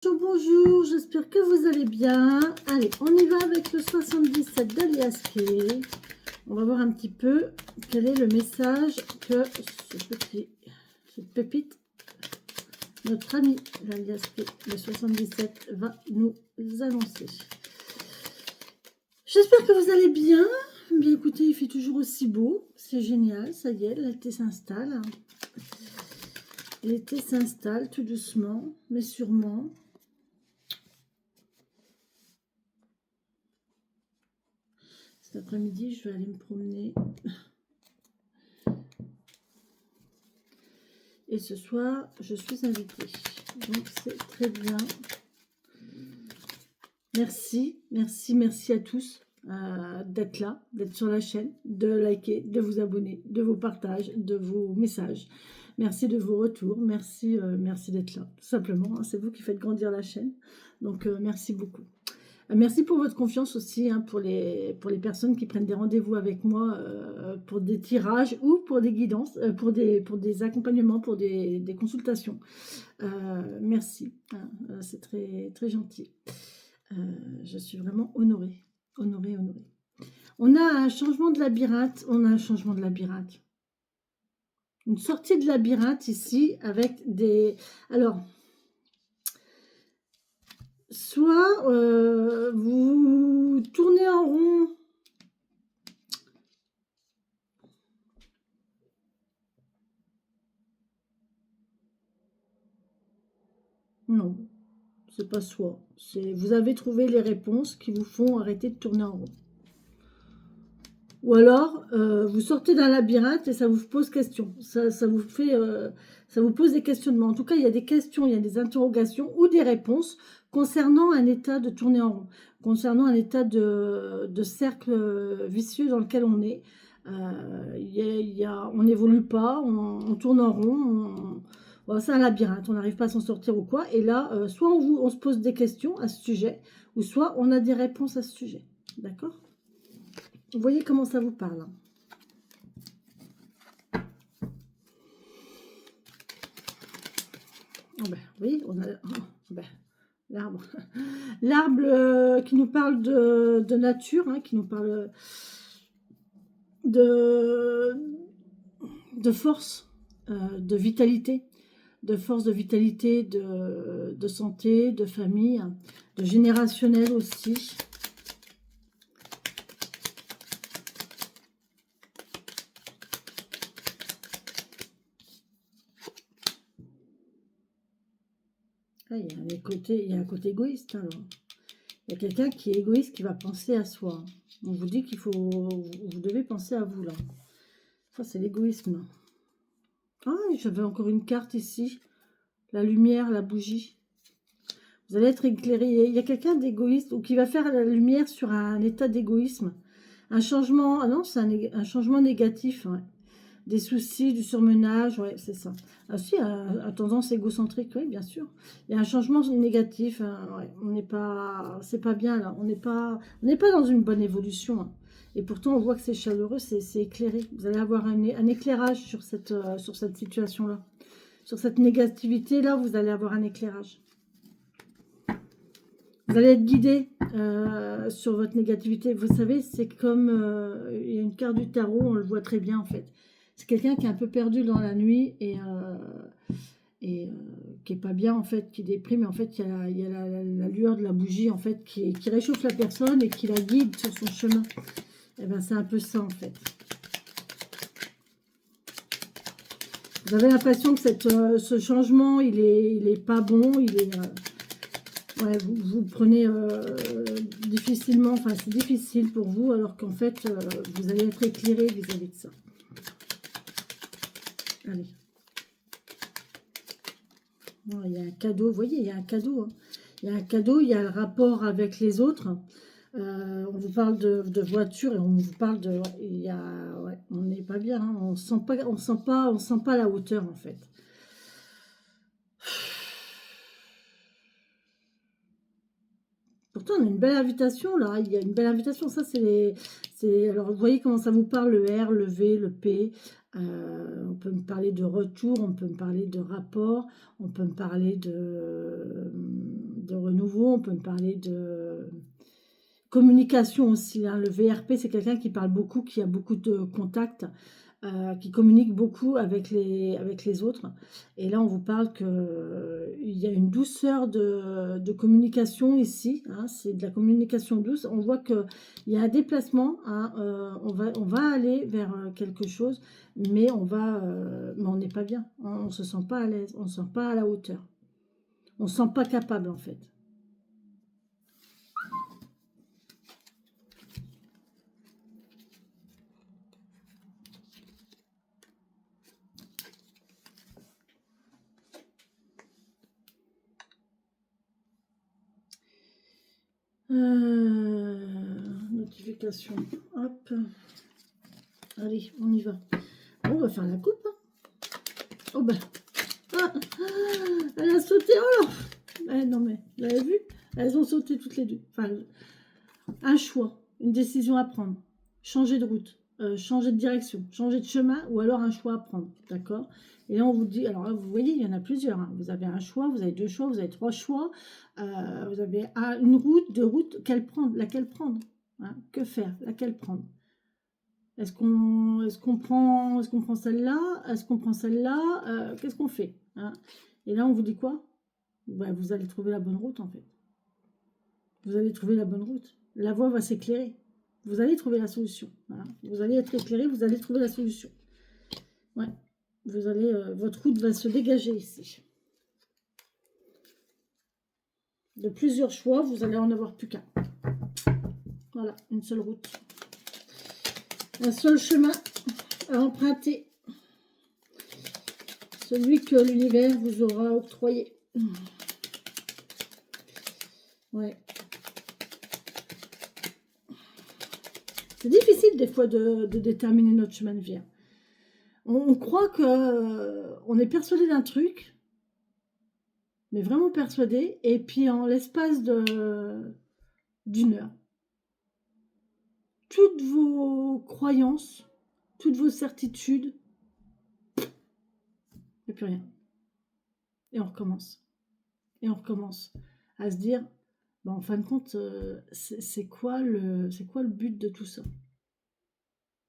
Bonjour, bonjour, j'espère que vous allez bien. Allez, on y va avec le 77 d'Alias Kay. On va voir un petit peu quel est le message que cette pépite, notre ami d'Alias Kay, le 77, va nous annoncer. J'espère que vous allez bien. Bien écoutez, il fait toujours aussi beau. C'est génial, ça y est, l'été s'installe. L'été s'installe tout doucement, mais sûrement. Cet après-midi, je vais aller me promener. Et ce soir, je suis invitée. Donc, c'est très bien. Merci, merci, merci à tous d'être là, d'être sur la chaîne, de liker, de vous abonner, de vos partages, de vos messages. Merci de vos retours. Merci, merci d'être là. Tout simplement, hein, c'est vous qui faites grandir la chaîne. Donc, merci beaucoup. Merci pour votre confiance aussi, hein, pour les personnes qui prennent des rendez-vous avec moi pour des tirages ou pour des guidances, pour des accompagnements, pour des consultations. Merci, hein, c'est très, très gentil. Je suis vraiment honorée, honorée, honorée. On a un changement de labyrinthe, Une sortie de labyrinthe ici avec des... Alors... Soit vous tournez en rond. Non, c'est pas soit. Vous avez trouvé les réponses qui vous font arrêter de tourner en rond. Ou alors, vous sortez d'un labyrinthe et ça vous pose question. Ça vous pose des questionnements. En tout cas, il y a des questions, il y a des interrogations ou des réponses concernant un état de tourner en rond, concernant un état de cercle vicieux dans lequel on est. On n'évolue pas, on tourne en rond, bon, c'est un labyrinthe, on n'arrive pas à s'en sortir ou quoi. Et là, soit on se pose des questions à ce sujet, ou soit on a des réponses à ce sujet. D'accord ? Vous voyez comment ça vous parle. Oh ben, oui, on a l'arbre. L'arbre qui nous parle de nature, hein, qui nous parle de force, de vitalité, de force, de vitalité, de santé, de famille, de générationnel aussi. Ah, il y a un côté égoïste, alors. Il y a quelqu'un qui est égoïste, qui va penser à soi. On vous dit vous devez penser à vous, là. Ça, c'est l'égoïsme. Ah, j'avais encore une carte ici. La lumière, la bougie. Vous allez être éclairé. Il y a quelqu'un d'égoïste ou qui va faire la lumière sur un état d'égoïsme. Un changement, ah non, c'est un changement négatif, ouais. Des soucis, du surmenage, ouais, c'est ça. Ah si, à tendance égocentrique, oui, bien sûr. Il y a un changement négatif, hein, ouais. On n'est pas, c'est pas bien là. On n'est pas dans une bonne évolution, hein. Et pourtant, on voit que c'est chaleureux, c'est éclairé. Vous allez avoir un éclairage sur cette situation-là. Sur cette négativité-là, vous allez avoir un éclairage. Vous allez être guidé sur votre négativité. Vous savez, c'est comme... il y a une carte du tarot, on le voit très bien en fait. C'est quelqu'un qui est un peu perdu dans la nuit et qui est pas bien en fait, qui déprime. Et en fait, il y a la lueur de la bougie en fait qui réchauffe la personne et qui la guide sur son chemin. Et ben c'est un peu ça en fait. Vous avez l'impression que ce changement, il est pas bon, ouais, vous prenez difficilement, enfin c'est difficile pour vous, alors qu'en fait, vous allez être éclairé vis-à-vis de ça. Allez. Non, il y a un cadeau, vous voyez, il y a un cadeau. Hein. Il y a un cadeau, il y a le rapport avec les autres. On vous parle de voiture et on vous parle de... ouais, on n'est pas bien, hein, on sent pas la hauteur en fait. Pourtant, on a une belle invitation, là. Il y a une belle invitation. Ça, alors, vous voyez comment ça vous parle, le R, le V, le P. On peut me parler de retour, on peut me parler de rapport, on peut me parler de renouveau, on peut me parler de communication aussi. Hein. Le VRP, c'est quelqu'un qui parle beaucoup, qui a beaucoup de contacts, qui communique beaucoup avec les autres. Et là, on vous parle qu'il y a une douceur de communication ici. Hein. C'est de la communication douce. On voit qu'il y a un déplacement. Hein. On va aller vers quelque chose, mais on n'est pas bien. Hein. On ne se sent pas à l'aise. On ne se sent pas à la hauteur. On ne se sent pas capable, en fait. Notification. Hop. Allez, on y va. On va faire la coupe. Hein. Oh ben. Ah, elle a sauté. Oh là. Non mais, vous avez vu? Elles ont sauté toutes les deux. Enfin, un choix, une décision à prendre. Changer de route, changer de direction, changer de chemin ou alors un choix à prendre. D'accord? Et là, on vous dit, alors là, vous voyez, il y en a plusieurs. Hein. Vous avez un choix, vous avez deux choix, vous avez trois choix. Vous avez une route, deux routes. Laquelle prendre? Hein? Que faire? Laquelle prendre? Est-ce qu'on prend celle-là? Est-ce qu'on prend celle-là? Qu'est-ce qu'on fait? Hein? Et là, on vous dit quoi? Ben, vous allez trouver la bonne route, en fait. Vous allez trouver la bonne route. La voie va s'éclairer. Vous allez trouver la solution. Voilà. Vous allez être éclairé, vous allez trouver la solution. Ouais. Vous allez, votre route va se dégager ici. De plusieurs choix, vous allez en avoir plus qu'un. Voilà, une seule route. Un seul chemin à emprunter. Celui que l'univers vous aura octroyé. Ouais. C'est difficile des fois de déterminer notre chemin de vie. On croit qu'on est persuadé d'un truc, mais vraiment persuadé, et puis en l'espace d'une heure, toutes vos croyances, toutes vos certitudes, il n'y a plus rien. Et on recommence. Et on recommence à se dire, ben, en fin de compte, c'est quoi le but de tout ça?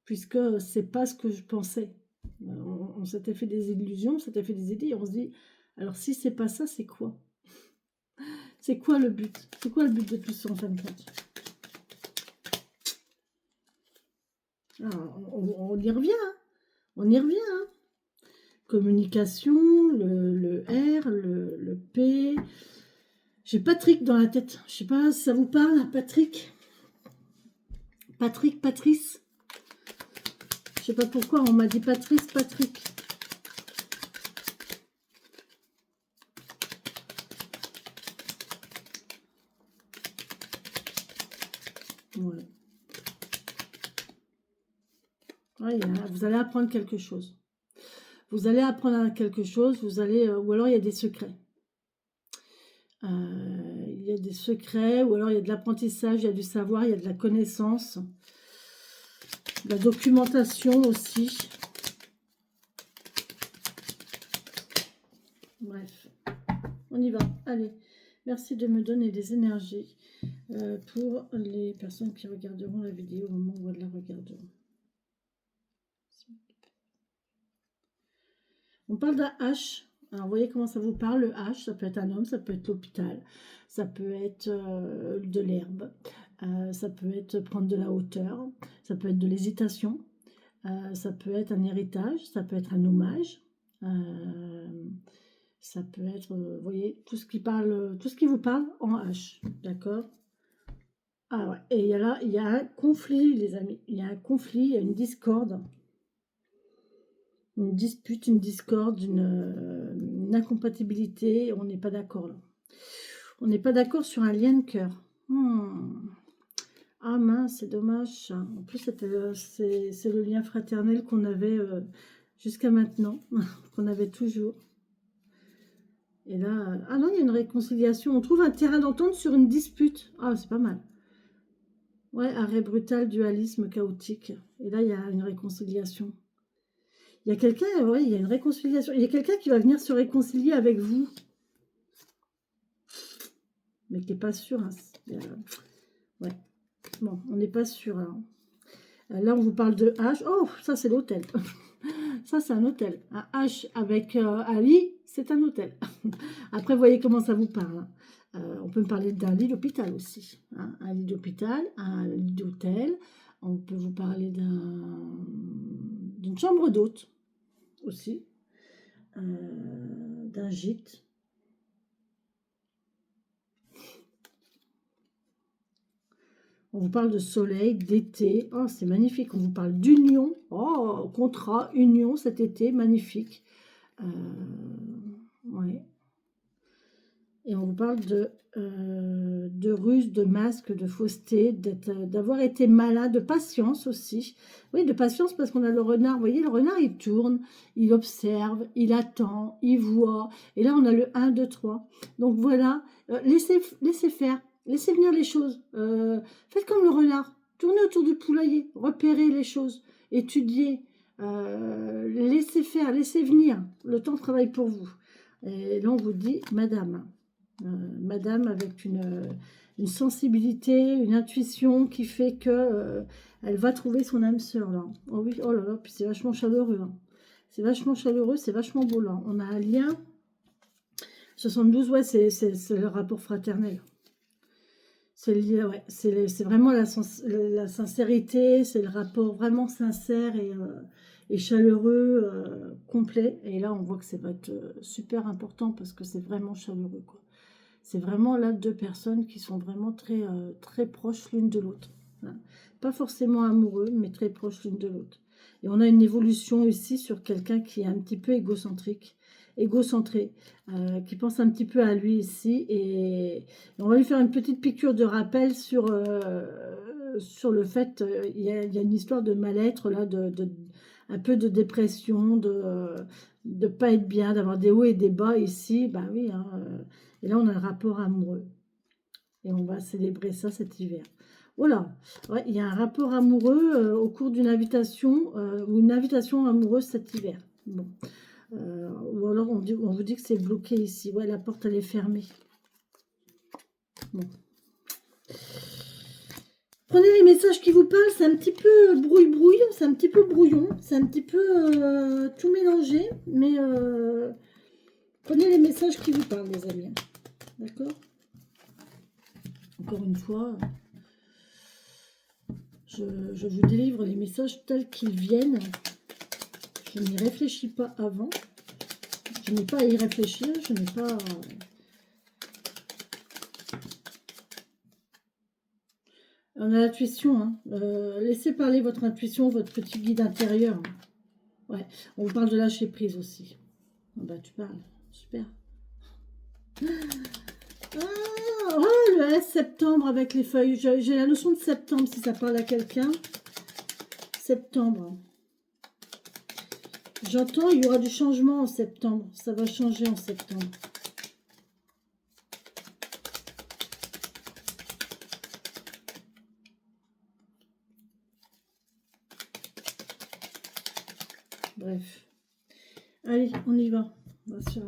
Puisque c'est pas ce que je pensais. On s'était fait des illusions, on s'était fait des idées, et on se dit, alors si c'est pas ça, c'est quoi? C'est quoi le but? C'est quoi le but de tout ça en fin de compte? On y revient, hein. On y revient. Hein. Communication, le R, le P. J'ai Patrick dans la tête. Je sais pas si ça vous parle, Patrick. Patrick, Patrice. Je sais pas pourquoi on m'a dit Patrice, Patrick. Ouais. Ouais, vous allez apprendre quelque chose. Vous allez apprendre quelque chose, vous allez, ou alors il y a des secrets. Il y a des secrets, ou alors il y a de l'apprentissage, il y a du savoir, il y a de la connaissance, de la documentation aussi. Bref, on y va. Allez, merci de me donner des énergies pour les personnes qui regarderont la vidéo au moment où elles la regarderont. On parle d'un H. Alors, vous voyez comment ça vous parle, le H. Ça peut être un homme, ça peut être l'hôpital, ça peut être de l'herbe, ça peut être prendre de la hauteur, ça peut être de l'hésitation, ça peut être un héritage, ça peut être un hommage, ça peut être, vous voyez, tout ce qui vous parle en H, d'accord? Ah ouais, et il y a un conflit, les amis, il y a un conflit, il y a une discorde. Une dispute, une discorde, une incompatibilité, on n'est pas d'accord là. On n'est pas d'accord sur un lien de cœur. Ah mince, c'est dommage. En plus, c'est le lien fraternel qu'on avait jusqu'à maintenant, qu'on avait toujours. Et là, ah non, il y a une réconciliation. On trouve un terrain d'entente sur une dispute. Ah, c'est pas mal. Ouais, arrêt brutal, dualisme chaotique. Et là, il y a une réconciliation. Il y a quelqu'un, ouais, il y a une réconciliation. Il y a quelqu'un qui va venir se réconcilier avec vous. mais qui n'est pas sûr. Hein. Ouais. Bon, on n'est pas sûr. Hein. Là, on vous parle de H. Oh, ça, c'est l'hôtel. Ça, c'est un hôtel. Un H avec un lit, c'est un hôtel. Après, vous voyez comment ça vous parle. Hein. On peut me parler d'un lit d'hôpital aussi. Hein. Un lit d'hôpital, un lit d'hôtel. On peut vous parler d'une chambre d'hôte aussi. D'un gîte. On vous parle de soleil, d'été. Oh, c'est magnifique. On vous parle d'union. Oh, contrat, union cet été, magnifique. Ouais. Et on vous parle de ruse, de masque, de fausseté, d'avoir été malin, de patience aussi. Oui, de patience parce qu'on a le renard. Vous voyez, le renard, il tourne, il observe, il attend, il voit. Et là, on a le 1, 2, 3. Donc voilà, laissez faire, laissez venir les choses. Faites comme le renard, tournez autour du poulailler, repérez les choses, étudiez, laissez faire, laissez venir. Le temps travaille pour vous. Et là, on vous dit, madame. Madame avec une sensibilité, une intuition qui fait que elle va trouver son âme sœur là. Oh oui, oh là là, puis c'est vachement chaleureux. Hein. C'est vachement chaleureux, c'est vachement beau là. On a un lien. 72, ouais, c'est le rapport fraternel. C'est ouais, vraiment la sincérité, c'est le rapport vraiment sincère et chaleureux, complet. Et là, on voit que ça va être super important parce que c'est vraiment chaleureux, quoi. C'est vraiment là 2 personnes qui sont vraiment très, très proches l'une de l'autre. Hein. Pas forcément amoureux, mais très proches l'une de l'autre. Et on a une évolution ici sur quelqu'un qui est un petit peu égocentré, qui pense un petit peu à lui ici. Et on va lui faire une petite piqûre de rappel sur le fait, il y a une histoire de mal-être, là, un peu de dépression, de pas être bien, d'avoir des hauts et des bas ici. Bah oui, hein, et là, on a un rapport amoureux. Et on va célébrer ça cet hiver. Voilà. Ouais, il y a un rapport amoureux au cours d'une invitation ou une invitation amoureuse cet hiver. Bon. Ou alors, on vous dit que c'est bloqué ici. Ouais, la porte, elle est fermée. Bon. Prenez les messages qui vous parlent. C'est un petit peu brouille-brouille. C'est un petit peu brouillon. C'est un petit peu tout mélangé. Mais prenez les messages qui vous parlent, les amis. D'accord? Encore une fois, je vous délivre les messages tels qu'ils viennent. Je n'y réfléchis pas avant. Je n'ai pas à y réfléchir. Je n'ai pas... On a l'intuition. Hein. Laissez parler votre intuition, votre petit guide intérieur. Ouais. On parle de lâcher prise aussi. Ah bah, tu parles. Super. Oh, le S, septembre avec les feuilles. J'ai la notion de septembre si ça parle à quelqu'un. Septembre. J'entends, il y aura du changement en septembre. Ça va changer en septembre. Bref. Allez, on y va. On va se faire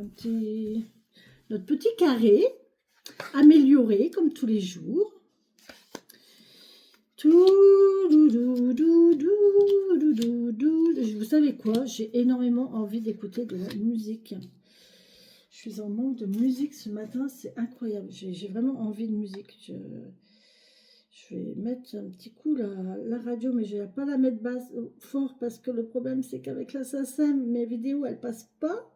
notre petit carré. Amélioré comme tous les jours. Vous savez quoi? J'ai énormément envie d'écouter de la musique. Je suis en manque de musique ce matin, c'est incroyable. J'ai vraiment envie de musique. Je vais mettre un petit coup la radio, mais je ne vais pas la mettre basse fort parce que le problème c'est qu'avec la SACEM, mes vidéos elles passent pas.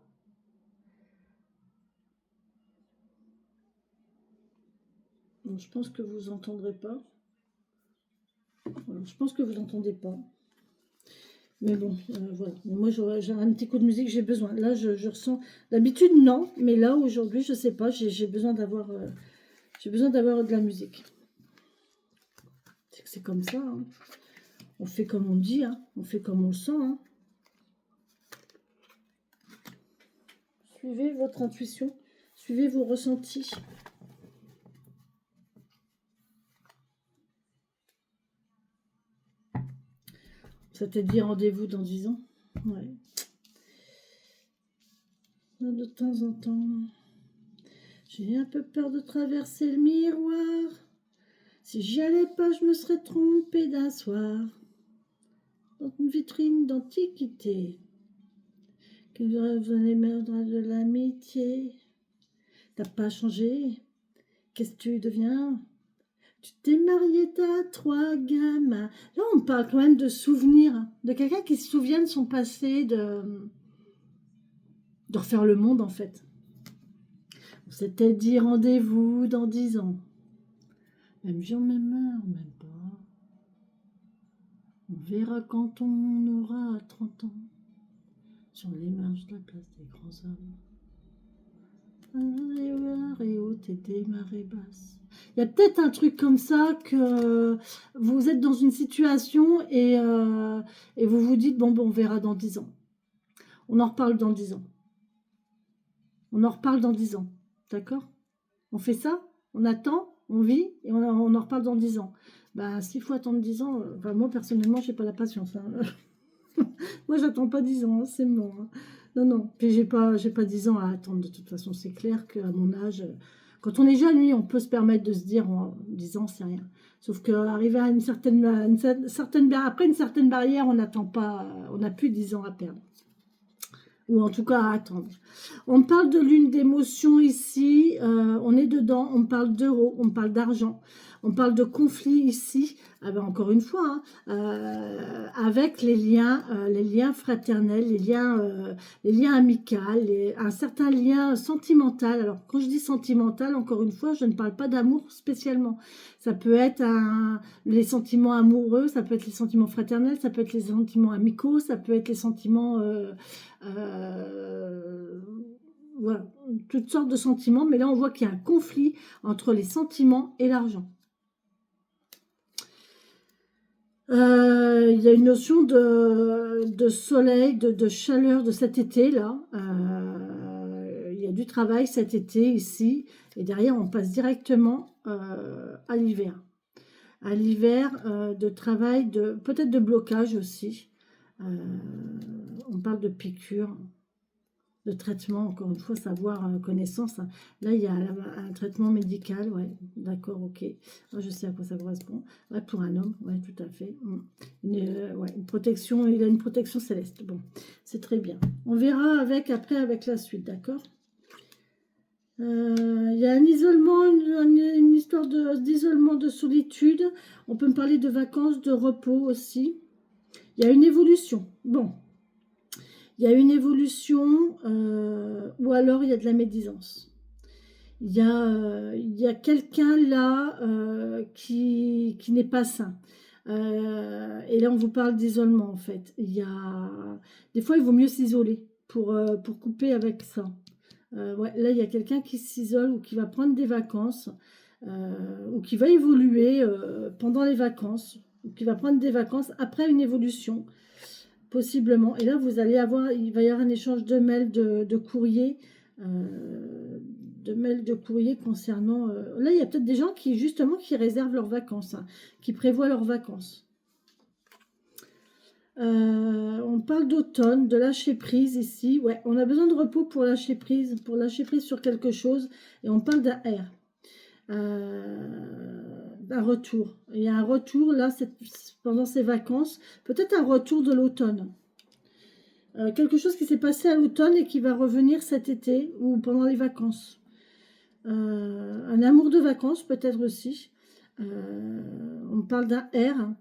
Donc, je pense que vous entendrez pas. Voilà, je pense que vous n'entendez pas. Mais bon, voilà. Moi, j'ai un petit coup de musique, j'ai besoin. Là, je ressens... D'habitude, non. Mais là, aujourd'hui, je sais pas. J'ai besoin d'avoir de la musique. C'est que c'est comme ça. Hein. On fait comme on dit. Hein. On fait comme on le sent. Hein. Suivez votre intuition. Suivez vos ressentis. Ça t'a dit rendez-vous dans 10 ans. Ouais. De temps en temps. J'ai un peu peur de traverser le miroir. Si j'y allais pas, je me serais trompée d'un soir. Dans une vitrine d'antiquité. Que vous allez mettre de l'amitié. T'as pas changé. Qu'est-ce que tu deviens? Tu t'es marié, t'as 3 gamins. Là, on parle quand même de souvenirs. De quelqu'un qui se souvient de son passé, de refaire le monde, en fait. On s'était dit rendez-vous dans 10 ans. Même jour, même heure, même pas. On verra quand on aura 30 ans. Sur les marges de la place des grands hommes. Et haute et des marées basses. Il y a peut-être un truc comme ça que vous êtes dans une situation et vous vous dites bon, on verra dans 10 ans. On en reparle dans 10 ans. On en reparle dans 10 ans. D'accord? On fait ça, on attend, on vit et on en reparle dans 10 ans. Bah, s'il faut attendre 10 ans, moi personnellement, j'ai pas la patience. Hein. Moi, j'attends pas 10 ans, hein, c'est mort. Hein. Non, non. Puis j'ai pas 10 ans à attendre. De toute façon, c'est clair qu'à mon âge, quand on est jeune, oui, on peut se permettre de se dire 10 ans, c'est rien. Sauf qu'arriver à après une certaine barrière, on n'attend pas, on n'a plus 10 ans à perdre. Ou en tout cas à attendre. On parle de l'une d'émotions ici, on est dedans, on parle d'euros, on parle d'argent, on parle de conflit ici, encore une fois, hein, avec les liens fraternels, les liens amicaux, un certain lien sentimental. Alors quand je dis sentimental, encore une fois, je ne parle pas d'amour spécialement. Ça peut être les sentiments amoureux, ça peut être les sentiments fraternels, ça peut être les sentiments amicaux, ça peut être les sentiments... voilà, toutes sortes de sentiments, mais là on voit qu'il y a un conflit entre les sentiments et l'argent. Il y a une notion de soleil, de chaleur de cet été là. Il y a du travail cet été ici, et derrière on passe directement à l'hiver. À l'hiver, de travail, peut-être de blocage aussi. On parle de piqûres, de traitement, encore une fois, savoir, connaissance. Hein. Là, il y a un traitement médical, ouais, d'accord, ok. Moi, je sais à quoi ça correspond. Ouais, pour un homme, ouais, tout à fait. Une protection, il a une protection céleste. Bon, c'est très bien. On verra après avec la suite, d'accord. Il y a un isolement, une histoire d'isolement, de solitude. On peut me parler de vacances, de repos aussi. Il y a une évolution. Bon. Il y a une évolution ou alors il y a de la médisance. Il y a quelqu'un là qui n'est pas sain. Et là, on vous parle d'isolement en fait. Des fois, il vaut mieux s'isoler pour couper avec ça. Ouais, là, il y a quelqu'un qui s'isole ou qui va prendre des vacances ou qui va évoluer pendant les vacances ou qui va prendre des vacances après une évolution. Possiblement. Et là, il va y avoir un échange de mails, de courrier, concernant... là, il y a peut-être des gens qui réservent leurs vacances, hein, qui prévoient leurs vacances. On parle d'automne, de lâcher prise ici. Ouais, on a besoin de repos pour lâcher prise sur quelque chose. Et on parle d'un R. Un retour. Il y a un retour là pendant ces vacances, peut-être un retour de l'automne, quelque chose qui s'est passé à l'automne et qui va revenir cet été ou pendant les vacances, un amour de vacances peut-être aussi. On parle d'un R,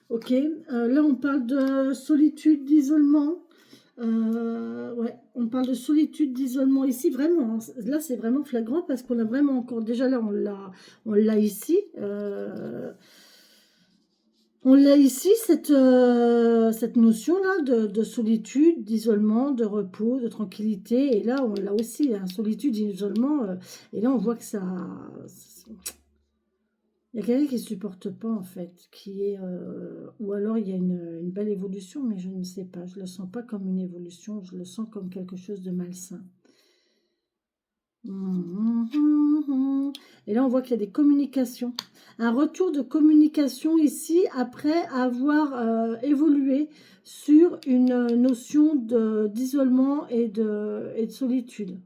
ok. Là on parle de solitude, d'isolement. Ouais, on parle de solitude, d'isolement ici, vraiment, hein, là c'est vraiment flagrant parce qu'on a vraiment encore, déjà là on l'a ici, cette notion-là de solitude, d'isolement, de repos, de tranquillité, et là on l'a aussi, hein, solitude, isolement, et là on voit que ça... Il y a quelqu'un qui ne supporte pas, en fait, ou alors il y a une belle évolution, mais je ne sais pas. Je ne le sens pas comme une évolution, je le sens comme quelque chose de malsain. Et là, on voit qu'il y a des communications. Un retour de communication ici, après avoir évolué sur une notion d'isolement et de solitude.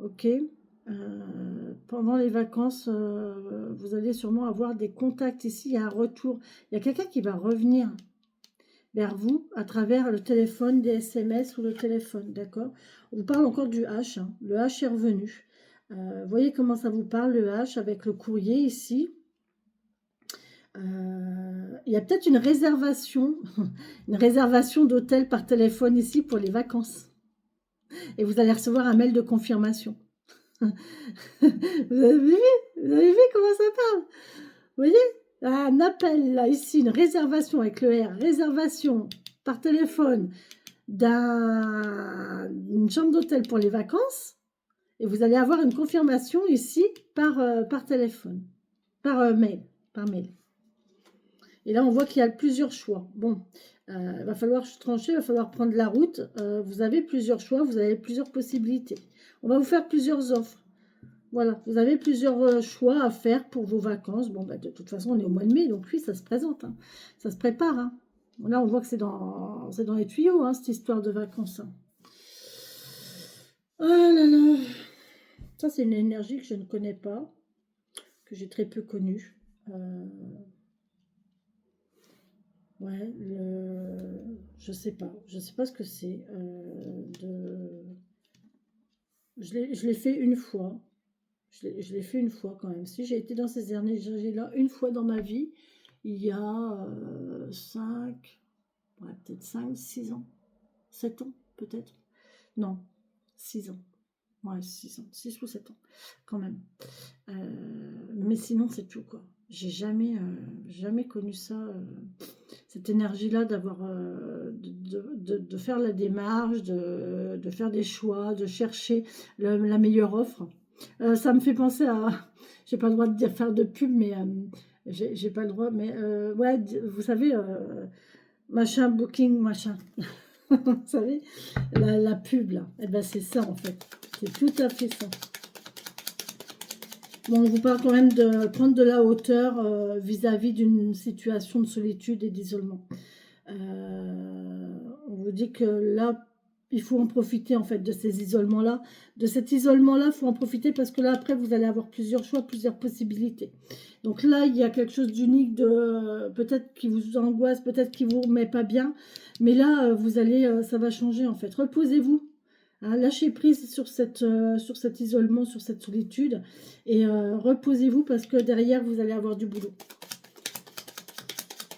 ok. Pendant les vacances, vous allez sûrement avoir des contacts ici, il y a un retour. Il y a quelqu'un qui va revenir vers vous à travers le téléphone, des SMS ou le téléphone, d'accord? On vous parle encore du H, hein. Le H est revenu. Voyez comment ça vous parle, le H, avec le courrier ici. Il y a peut-être une réservation d'hôtel par téléphone ici pour les vacances. Et vous allez recevoir un mail de confirmation. Vous avez vu? Vous avez vu comment ça parle? Vous voyez? Un appel, là, ici, une réservation avec le R, réservation par téléphone d'une chambre d'hôtel pour les vacances. Et vous allez avoir une confirmation ici par téléphone, mail, par mail. Et là, on voit qu'il y a plusieurs choix. Bon, il va falloir trancher, il va falloir prendre la route. Vous avez plusieurs choix, vous avez plusieurs possibilités. On va vous faire plusieurs offres. Voilà, vous avez plusieurs choix à faire pour vos vacances. Bon, bah, de toute façon, on est au mois de mai, donc oui, ça se présente. Hein. Ça se prépare. Hein. Là, on voit que c'est dans les tuyaux, hein, cette histoire de vacances. Hein. Oh là là. Ça, c'est une énergie que je ne connais pas, que j'ai très peu connue. Ouais, je sais pas. Je sais pas ce que c'est. Je l'ai fait une fois. Je l'ai fait une fois quand même. Si j'ai été dans ces énergies-là une fois dans ma vie, il y a 5, ouais, peut-être 5, 6 ans. 7 ans, peut-être. Non, 6 ans. Ouais, 6 ans. 6 ou 7 ans, quand même. Mais sinon, c'est tout, quoi. J'ai jamais connu ça, cette énergie-là d'avoir, de faire la démarche, de faire des choix, de chercher la meilleure offre. Ça me fait penser à, j'ai pas le droit de dire faire de pub, mais j'ai pas le droit, mais ouais, vous savez, machin, booking, machin. Vous savez, la pub, là, eh ben, c'est ça, en fait. C'est tout à fait ça. Bon, on vous parle quand même de prendre de la hauteur vis-à-vis d'une situation de solitude et d'isolement. On vous dit que là, il faut en profiter en fait de ces isolements-là. De cet isolement-là, il faut en profiter parce que là, après, vous allez avoir plusieurs choix, plusieurs possibilités. Donc là, il y a quelque chose d'unique, peut-être qui vous angoisse, peut-être qui vous met pas bien. Mais là, ça va changer en fait. Reposez-vous. Hein, lâchez prise sur cet isolement, sur cette solitude. Et reposez-vous parce que derrière, vous allez avoir du boulot.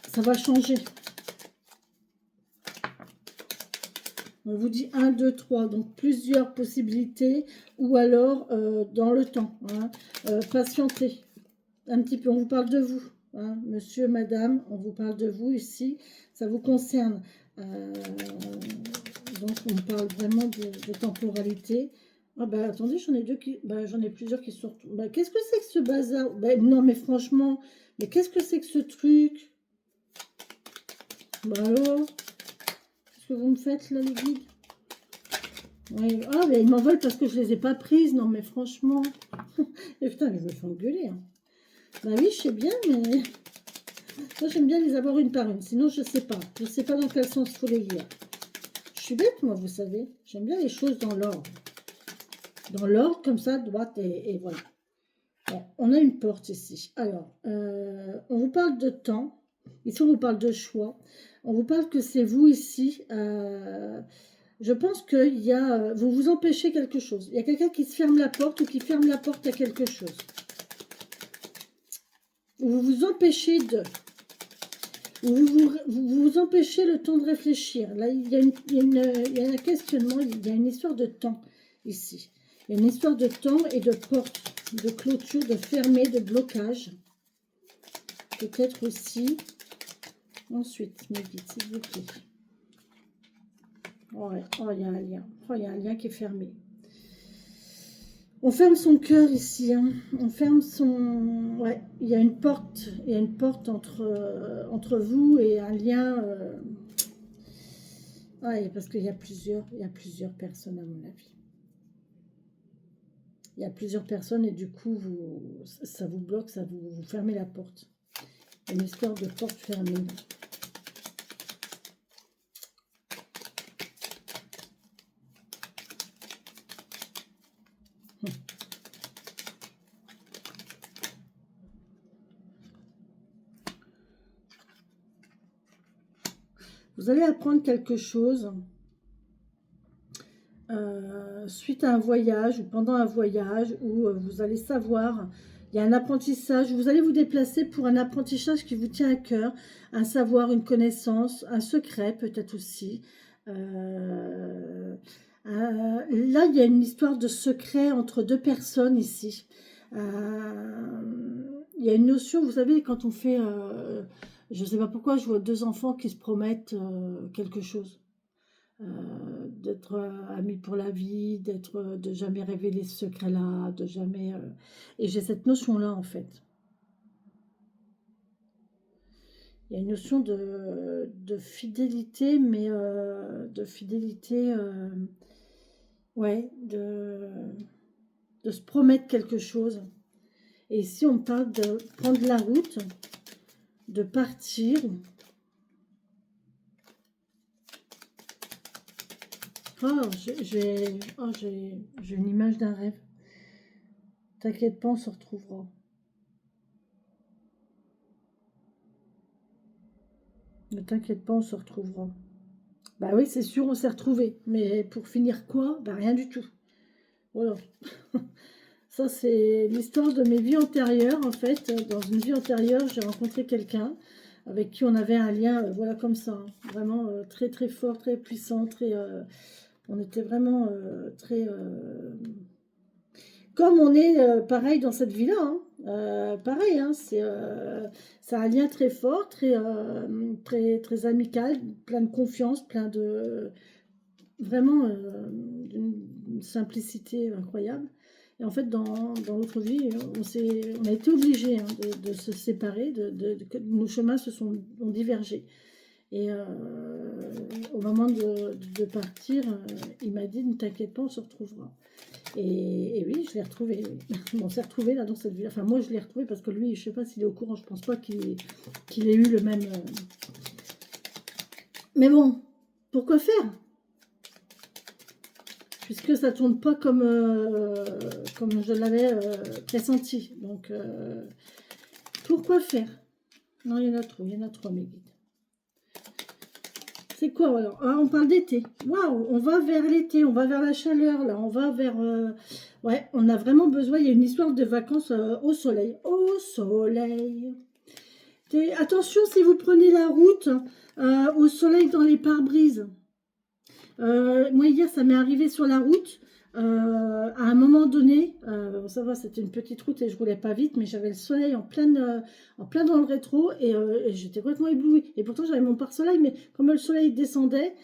Ça va changer. On vous dit 1, 2, 3, donc plusieurs possibilités, ou alors dans le temps. Hein, patientez un petit peu, on vous parle de vous. Hein, monsieur, madame, on vous parle de vous ici, ça vous concerne. Donc on parle vraiment de temporalité. Ah bah attendez, j'en ai plusieurs qui sortent. Bah, qu'est-ce que c'est que ce bazar? Bah, non mais franchement, mais qu'est-ce que c'est que ce truc? Bah alors, qu'est-ce que vous me faites là les guides? Ouais. Ah mais ils m'en veulent parce que je les ai pas prises. Non mais franchement. Et putain, je me fais engueuler. Hein. Bah oui, je sais bien, mais moi j'aime bien les avoir une par une. Sinon je sais pas. Je sais pas dans quel sens il faut les lire. Je suis bête moi, vous savez. J'aime bien les choses dans l'ordre. Dans l'ordre, comme ça, droite et voilà. Bon, on a une porte ici. Alors, on vous parle de temps. Ici, on vous parle de choix. On vous parle que c'est vous ici. Je pense qu'il y a... Vous vous empêchez quelque chose. Il y a quelqu'un qui se ferme la porte ou qui ferme la porte à quelque chose. Vous vous empêchez de... Vous empêchez le temps de réfléchir. Là, il y a un questionnement, il y a une histoire de temps ici. Il y a une histoire de temps et de porte, de clôture, de fermé, de blocage. Peut-être aussi. Ensuite, mes guides, s'il vous plaît. Ouais. Oh, il y a un lien. Oh, il y a un lien qui est fermé. On ferme son cœur ici. Hein. On ferme son... Ouais, il y a une porte. Il y a une porte entre vous et un lien... Ouais, parce qu'il y a plusieurs personnes à mon avis. Il y a plusieurs personnes et du coup, ça vous bloque, vous fermez la porte. Une histoire de porte fermée. Vous allez apprendre quelque chose suite à un voyage ou pendant un voyage où vous allez savoir, il y a un apprentissage, vous allez vous déplacer pour un apprentissage qui vous tient à cœur, un savoir, une connaissance, un secret peut-être aussi. Là, il y a une histoire de secret entre deux personnes ici. Il y a une notion, vous savez, quand on fait, je ne sais pas pourquoi, je vois deux enfants qui se promettent quelque chose. D'être amis pour la vie, de jamais révéler ce secret-là, de jamais... Et j'ai cette notion-là, en fait. Il y a une notion de fidélité, mais de fidélité, ouais, de se promettre quelque chose. Et ici, on parle de prendre la route, de partir. Oh, j'ai une image d'un rêve. T'inquiète pas, on se retrouvera. Ne t'inquiète pas, on se retrouvera. Bah oui, c'est sûr, on s'est retrouvés. Mais pour finir quoi? Bah rien du tout. Voilà. Ça, c'est l'histoire de mes vies antérieures, en fait. Dans une vie antérieure, j'ai rencontré quelqu'un avec qui on avait un lien, voilà, comme ça. Hein. Vraiment très, très fort, très puissant, très... on était vraiment très... Comme on est pareil dans cette vie-là, hein. Pareil, hein, c'est un lien très fort, très, très amical, plein de confiance, plein de... Vraiment d'une simplicité incroyable. Et en fait, dans notre vie, on a été obligés hein, de se séparer, que nos chemins ont divergé. Et au moment de partir, il m'a dit, ne t'inquiète pas, on se retrouvera. Et oui, je l'ai retrouvé. Oui. On s'est retrouvé là dans cette ville. Enfin, moi, je l'ai retrouvé parce que lui, je sais pas s'il est au courant. Je pense pas qu'il ait eu le même. Mais bon, pourquoi faire? Puisque ça tourne pas comme je l'avais pressenti. Donc, pourquoi faire? Non, il y en a trop, mes guides. C'est quoi alors? Ah, on parle d'été. Waouh, on va vers l'été, on va vers la chaleur, là, on va vers... Ouais, on a vraiment besoin, il y a une histoire de vacances au soleil. Au soleil. Attention si vous prenez la route au soleil dans les pare-brises. Moi, hier, ça m'est arrivé sur la route. À un moment donné, ça va, c'était une petite route et je roulais pas vite, mais j'avais le soleil en plein dans le rétro et j'étais complètement éblouie. Et pourtant, j'avais mon pare-soleil, mais comme le soleil descendait,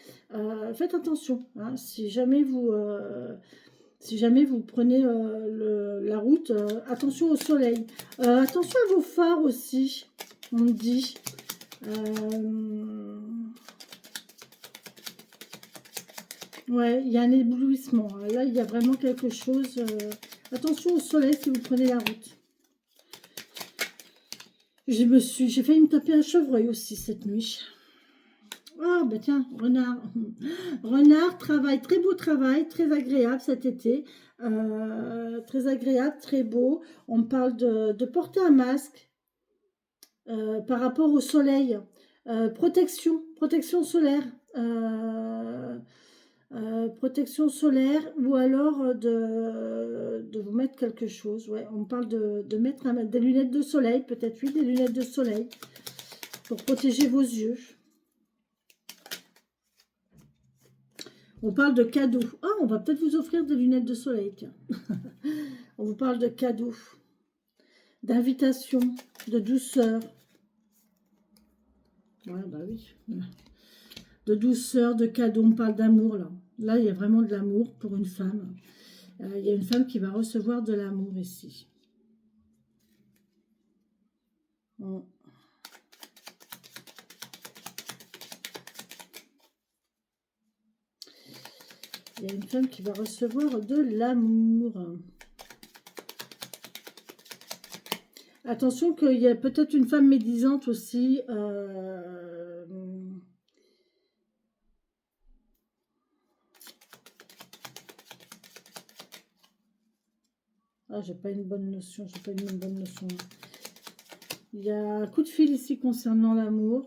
faites attention. Hein, si jamais vous prenez la route, attention au soleil. Attention à vos phares aussi, on me dit. Ouais, il y a un éblouissement. Là, il y a vraiment quelque chose. Attention au soleil si vous prenez la route. J'ai failli me taper un chevreuil aussi cette nuit. Ah, ben tiens, renard. Renard, travail, très beau travail, très agréable cet été. Très agréable, très beau. On me parle de porter un masque par rapport au soleil. Protection solaire. Protection solaire ou alors de vous mettre quelque chose. Ouais, on parle de mettre des lunettes de soleil, peut-être oui, des lunettes de soleil pour protéger vos yeux. On parle de cadeaux. Ah, on va peut-être vous offrir des lunettes de soleil, tiens. On vous parle de cadeaux, d'invitation, de douceur. Ouais, bah oui. De douceur, de cadeaux, on parle d'amour là. Là, il y a vraiment de l'amour pour une femme. Il y a une femme qui va recevoir de l'amour ici. Il y a une femme qui va recevoir de l'amour. Attention qu'il y a peut-être une femme médisante aussi. Ah, j'ai pas une bonne notion. J'ai pas une bonne notion. Il y a un coup de fil ici concernant l'amour.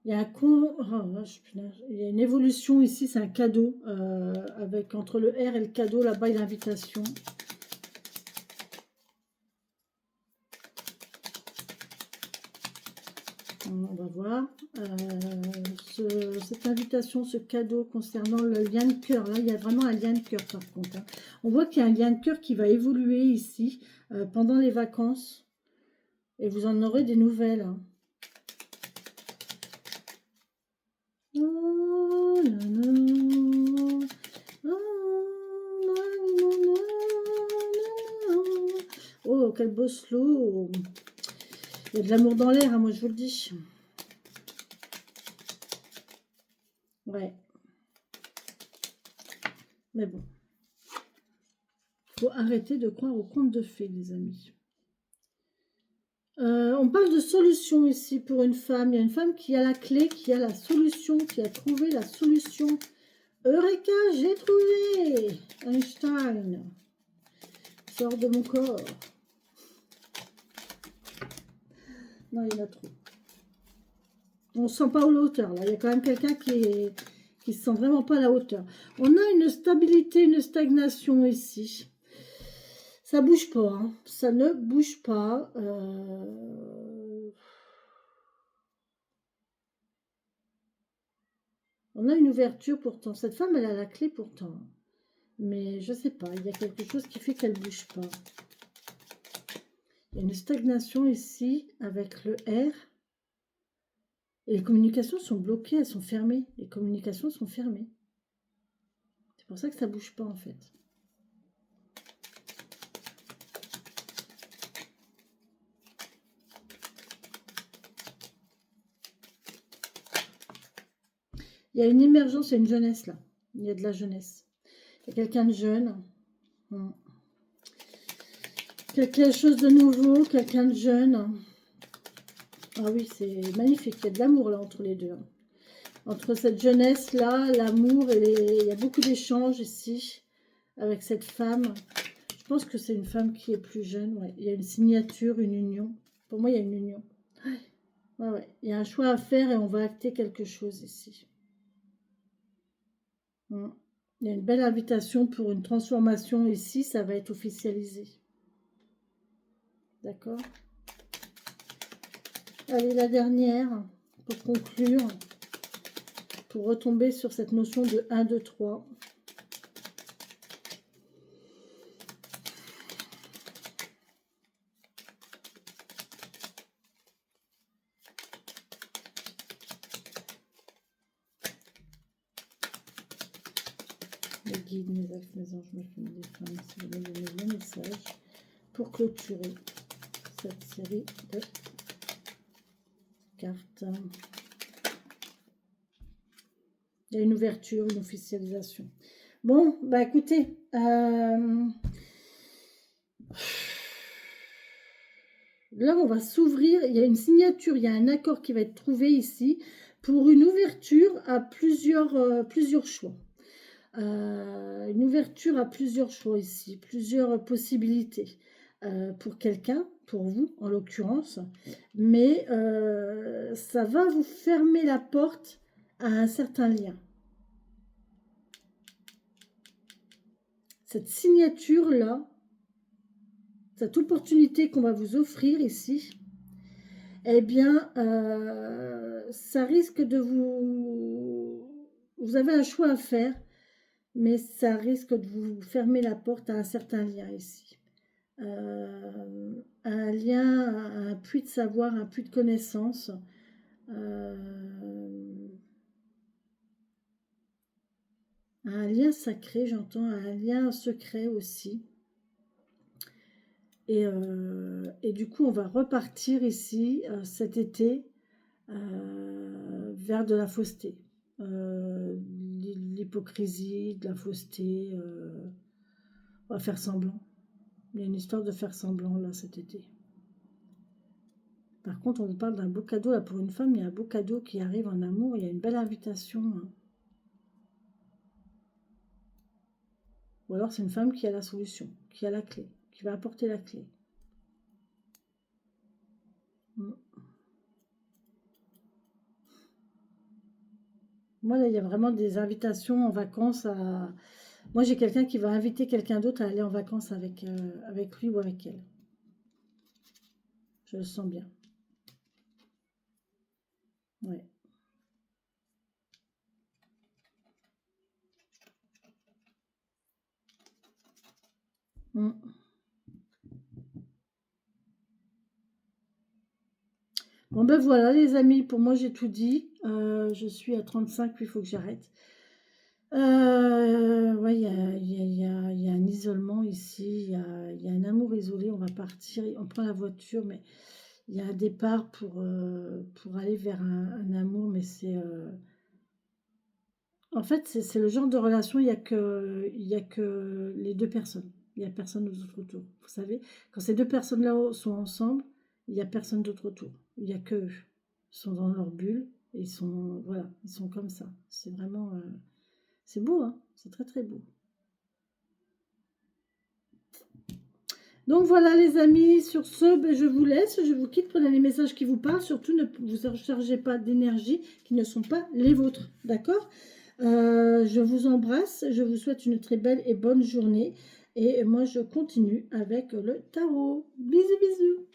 Il y a un con... oh, vache, punaise. Il y a une évolution ici, c'est un cadeau. Avec entre le R et le cadeau, là-bas, il y a l'invitation. On va voir. Cette invitation, ce cadeau concernant le lien de cœur. Là, il y a vraiment un lien de cœur par contre. Hein. On voit qu'il y a un lien de cœur qui va évoluer ici pendant les vacances. Et vous en aurez des nouvelles. Hein. Oh, oh, quel beau slow. Il y a de l'amour dans l'air, hein, moi je vous le dis. Ouais. Mais bon. Faut arrêter de croire aux contes de fées, les amis. On parle de solution ici pour une femme. Il y a une femme qui a la clé, qui a la solution, qui a trouvé la solution. Eureka, j'ai trouvé Einstein. Sors de mon corps. Non, il y en a trop. On ne se sent pas à la hauteur, là. Il y a quand même quelqu'un qui se sent vraiment pas à la hauteur. On a une stabilité, une stagnation ici. Ça bouge pas, hein. Ça ne bouge pas. On a une ouverture pourtant. Cette femme, elle a la clé pourtant. Mais je sais pas, il y a quelque chose qui fait qu'elle bouge pas. Il y a une stagnation ici avec le R. Et les communications sont bloquées, elles sont fermées. Les communications sont fermées. C'est pour ça que ça bouge pas en fait. Il y a une émergence, il y a une jeunesse là. Il y a de la jeunesse. Il y a quelqu'un de jeune. Quelque chose de nouveau, quelqu'un de jeune. Ah oui, c'est magnifique. Il y a de l'amour là entre les deux. Entre cette jeunesse-là, l'amour, il y a beaucoup d'échanges ici avec cette femme. Je pense que c'est une femme qui est plus jeune. Ouais. Il y a une signature, une union. Pour moi, il y a une union. Ouais, ouais. Il y a un choix à faire et on va acter quelque chose ici. Il y a une belle invitation pour une transformation ici. Ça va être officialisé. D'accord? Allez, la dernière pour conclure. Pour retomber sur cette notion de 1, 2, 3. Mes guides, mes elfes, mes anges, mes films, des femmes, si vous voulez donner le message pour clôturer cette série de cartes. Il y a une ouverture, une officialisation. Bon, bah écoutez, là on va s'ouvrir, il y a une signature, il y a un accord qui va être trouvé ici pour une ouverture à plusieurs choix. Une ouverture à plusieurs choix ici, plusieurs possibilités pour quelqu'un, pour vous en l'occurrence, mais ça va vous fermer la porte à un certain lien. Cette signature-là, cette opportunité qu'on va vous offrir ici, eh bien, ça risque de vous... Vous avez un choix à faire, mais ça risque de vous fermer la porte à un certain lien ici. Un lien, un puits de savoir, un puits de connaissance. Un lien sacré, j'entends, un lien secret aussi. Et du coup, on va repartir ici cet été vers de la fausseté. L'hypocrisie, de la fausseté. On va faire semblant. Il y a une histoire de faire semblant là cet été. Par contre, on vous parle d'un beau cadeau là pour une femme. Il y a un beau cadeau qui arrive en amour. Il y a une belle invitation. Hein. Ou alors c'est une femme qui a la solution, qui a la clé, qui va apporter la clé. Moi, là, il y a vraiment des invitations en vacances à... Moi, j'ai quelqu'un qui va inviter quelqu'un d'autre à aller en vacances avec lui ou avec elle. Je le sens bien. Ouais. Mm. Bon, ben voilà, les amis, pour moi, j'ai tout dit. Je suis à 35, puis il faut que j'arrête. Ouais, il y a un isolement ici, il y a un amour isolé. On va partir, on prend la voiture, mais il y a un départ pour aller vers un amour, mais c'est... En fait, c'est le genre de relation, il y a que les deux personnes. Il n'y a personne d'autre autour. Vous savez, quand ces deux personnes-là sont ensemble, il n'y a personne d'autre autour. Il n'y a que eux. Ils sont dans leur bulle et ils sont, voilà, ils sont comme ça. C'est vraiment, c'est beau, hein. C'est très très beau. Donc voilà les amis, sur ce, ben, je vous laisse, je vous quitte, prenez les messages qui vous parlent, surtout ne vous rechargez pas d'énergie qui ne sont pas les vôtres, d'accord? Je vous embrasse, je vous souhaite une très belle et bonne journée et moi je continue avec le tarot. Bisous bisous.